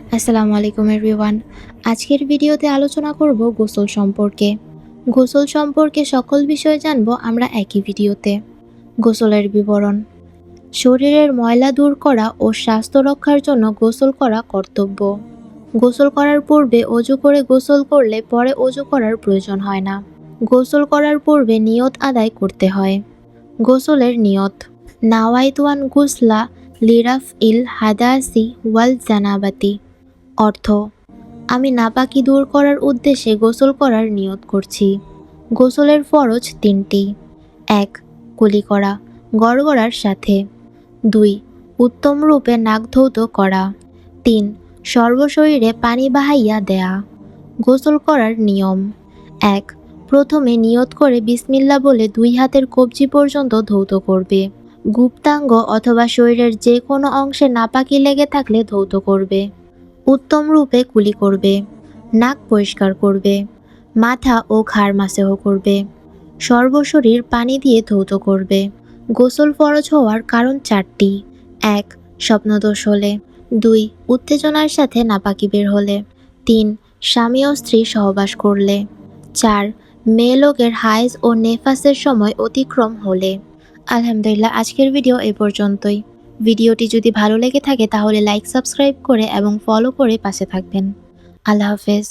আসসালামু আলাইকুম এভরিওয়ান। আজকের ভিডিওতে আলোচনা করব গোসল সম্পর্কে। গোসল সম্পর্কে সকল বিষয় জানব আমরা একই ভিডিওতে। গোসলের বিবরণ। শরীরের ময়লা দূর করা ও স্বাস্থ্য রক্ষার জন্য গোসল করা কর্তব্য। গোসল করার পূর্বে অজু করে গোসল করলে পরে অজু করার প্রয়োজন হয় না। গোসল করার পূর্বে নিয়ত আদায় করতে হয়। গোসলের নিয়ত। নাওয়াইতুয়ান গুসলা লিরাফ ইল হাদাসি ওয়াল জানাবাতি। অর্থ: আমি নাপাকি দূর করার উদ্দেশ্যে গোসল করার নিয়ত করছি। গোসলের ফরজ ৩টি। ১. কুলি করা গড়গড়ার সাথে। ২. উত্তম রূপে নাক ধৌত করা। ৩. সর্বশরীরে পানি বাহাইয়া দেয়া। গোসল করার নিয়ম। ১. প্রথমে নিয়ত করে বিসমিল্লাহ বলে ২ হাতের কবজি পর্যন্ত ধৌত করবে। গুপ্তাঙ্গ অথবা শরীরের যে কোনো অংশে নাপাকি লেগে থাকলে ধৌত করবে। উত্তম রূপে কুলি করবে। নাক পরিষ্কার করবে। মাথা ও ঘাড় মাসেহ করবে। সর্বশরীর পানি দিয়ে ধৌত করবে। গোসল ফরজ হওয়ার কারণ ৪টি। ১. স্বপ্নদোষ হলে। ২. উত্তেজনার সাথে নাপাকি বের হলে। ৩. স্বামী ও স্ত্রী সহবাস করলে। ৪. মেয়ে লোকের হায়েজ ও নেফাসের সময় অতিক্রম হলে। আলহামদুলিল্লাহ, আজকের ভিডিও এ পর্যন্তই। ভিডিওটি যদি ভালো লেগে থাকে তাহলে লাইক, সাবস্ক্রাইব করে এবং ফলো করে পাশে থাকবেন। আল্লাহ হাফেজ।